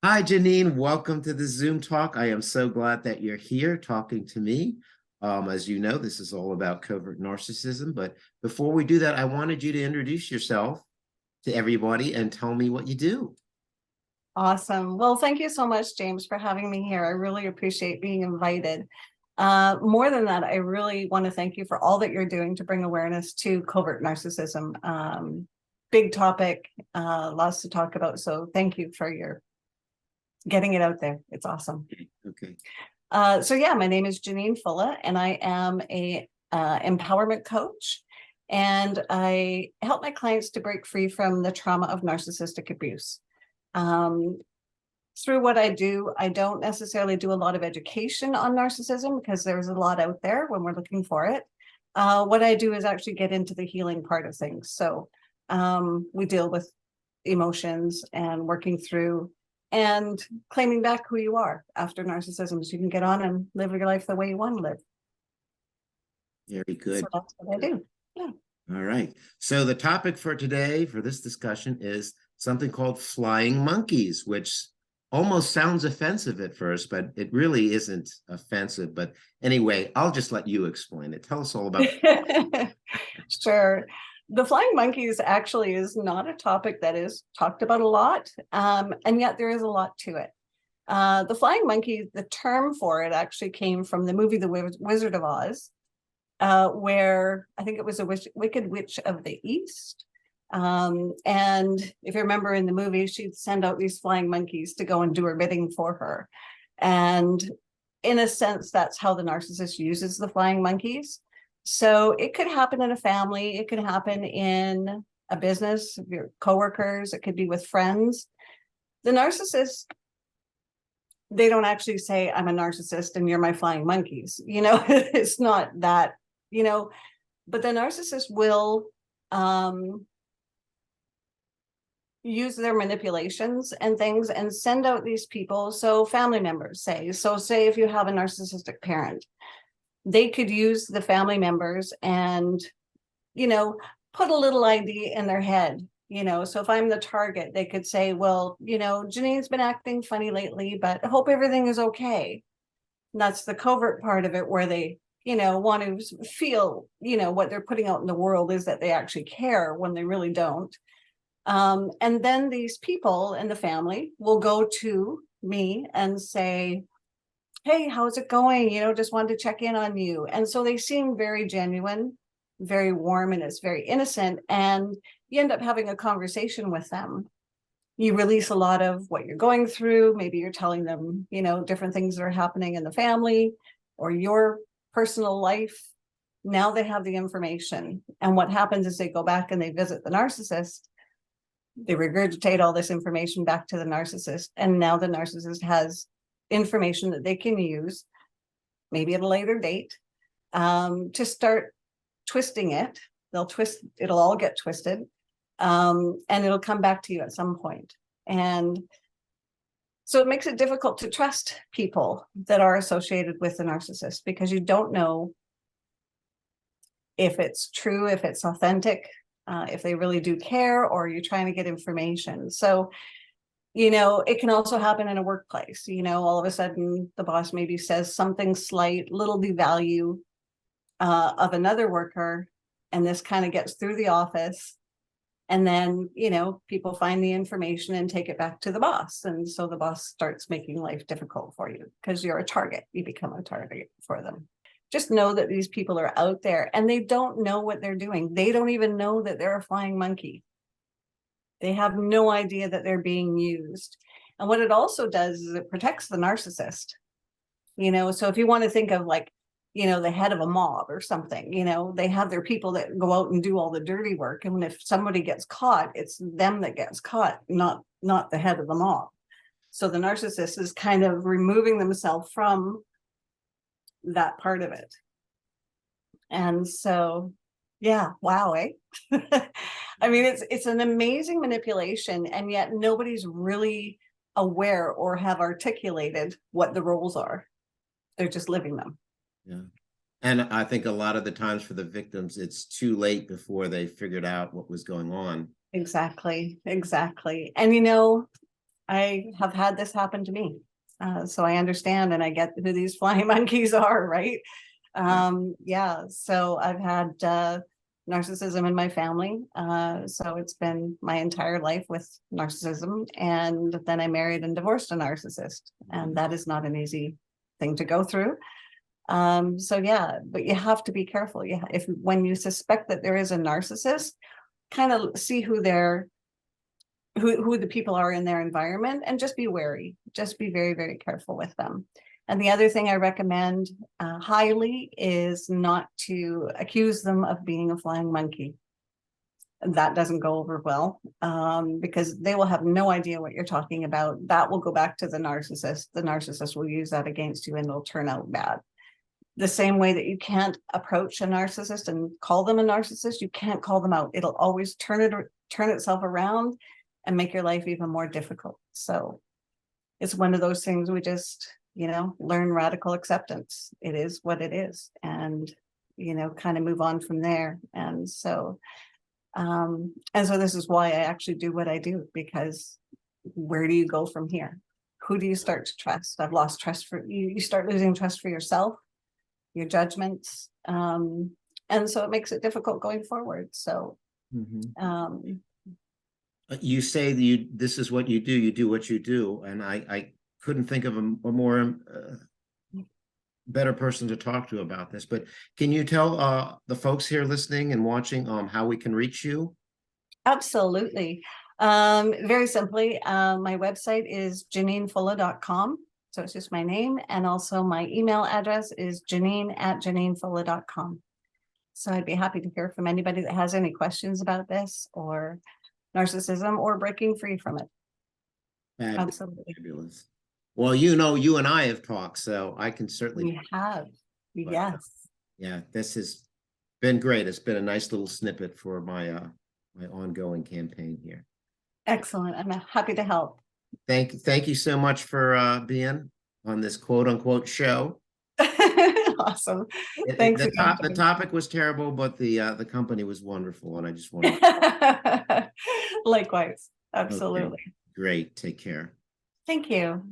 Hi, Janine. Welcome to the Zoom talk. I am so glad that you're here talking to me. As you know, this is all about covert narcissism. But before we do that, I wanted you to introduce yourself to everybody and tell me what you do. Awesome. Well, thank you so much, James, for having me here. I really appreciate being invited. More than that, I really want to thank you for all that you're doing to bring awareness to covert narcissism. Big topic, lots to talk about. So thank you for your getting it out there. It's awesome. Okay. So yeah, my name is Janine Fulla, and I am a empowerment coach. And I help my clients to break free from the trauma of narcissistic abuse. Um, Through what I do, I don't necessarily do a lot of education on narcissism because there's a lot out there when we're looking for it. What I do is actually get into the healing part of things. So we deal with emotions and working through and claiming back who you are after narcissism so you can get on and live your life the way you want to live. Very So good. that's what I do. Yeah. All right. So the topic for today, for this discussion, is something called flying monkeys, which almost sounds offensive at first, but it really isn't offensive. But anyway, I'll just let you explain it. Tell us all about. Sure. The flying monkeys actually is not a topic that is talked about a lot, and yet there is a lot to it. The flying monkey, the term for it actually came from the movie The Wizard of Oz, where I think it was a Wicked Witch of the East. And if you remember in the movie, she'd send out these flying monkeys to go and do her bidding for her. And in a sense, that's how the narcissist uses the flying monkeys. So it could happen in a family, it could happen in a business, your coworkers, it could be with friends. The narcissist, they don't actually say, I'm a narcissist and you're my flying monkeys. It's not that, but the narcissist will use their manipulations and things and send out these people. So family members say if you have a narcissistic parent, they could use the family members and, put a little idea in their head. So if I'm the target, they could say, well, Janine's been acting funny lately, but I hope everything is okay. And that's the covert part of it where they, want to feel, what they're putting out in the world is that they actually care when they really don't. And then these people in the family will go to me and say, hey, how's it going? Just wanted to check in on you. And so they seem very genuine, very warm, and it's very innocent. And you end up having a conversation with them. You release a lot of what you're going through. Maybe you're telling them, different things that are happening in the family or your personal life. Now they have the information. And what happens is they go back and they visit the narcissist. They regurgitate all this information back to the narcissist. And now the narcissist has information that they can use, maybe at a later date, to start twisting it. It'll all get twisted, and it'll come back to you at some point. And so it makes it difficult to trust people that are associated with the narcissist because you don't know if it's true, if it's authentic, if they really do care, or you're trying to get information. So it can also happen in a workplace. All of a sudden the boss maybe says something slight, little devalue of another worker, and this kind of gets through the office. And then, people find the information and take it back to the boss. And so the boss starts making life difficult for you because you're a target. You become a target for them. Just know that these people are out there and they don't know what they're doing. They don't even know that they're a flying monkey. They have no idea that they're being used. And what it also does is it protects the narcissist. So if you want to think of like, the head of a mob or something, they have their people that go out and do all the dirty work. And if somebody gets caught, it's them that gets caught, not the head of the mob. So the narcissist is kind of removing themselves from that part of it. And so, yeah, wow, eh? I mean, it's an amazing manipulation, and yet nobody's really aware or have articulated what the roles are. They're just living them. Yeah. And I think a lot of the times for the victims, it's too late before they figured out what was going on. Exactly. And I have had this happen to me. So I understand and I get who these flying monkeys are, right? Yeah, so I've had narcissism in my family. So it's been my entire life with narcissism. And then I married and divorced a narcissist. And that is not an easy thing to go through. So yeah, but you have to be careful. If when you suspect that there is a narcissist, kind of see who they're who the people are in their environment and just be wary. Just be very, very careful with them. And the other thing I recommend highly is not to accuse them of being a flying monkey. That doesn't go over well because they will have no idea what you're talking about. That will go back to the narcissist. The narcissist will use that against you and it'll turn out bad. The same way that you can't approach a narcissist and call them a narcissist, you can't call them out. It'll always turn itself around and make your life even more difficult. So it's one of those things we just, learn radical acceptance. It is what it is. And, kind of move on from there. And so this is why I actually do what I do, because where do you go from here? Who do you start to trust? I've lost trust for you. You start losing trust for yourself, your judgments. And so it makes it difficult going forward. So, you say that this is what you do what you do. And I couldn't think of a more better person to talk to about this, but can you tell the folks here listening and watching how we can reach you? Absolutely. Very simply, my website is JanineFulla.com. So it's just my name. And also my email address is Janine@JanineFulla.com. So I'd be happy to hear from anybody that has any questions about this or narcissism or breaking free from it. Absolutely. Fabulous. Well, you and I have talked, so I can certainly. We have. Yes. Yeah, this has been great. It's been a nice little snippet for my my ongoing campaign here. Excellent. I'm happy to help. Thank you so much for being on this quote unquote show. Awesome. Thanks. The topic was terrible, but the company was wonderful, and I just wanted likewise. Absolutely. Okay. Great. Take care. Thank you.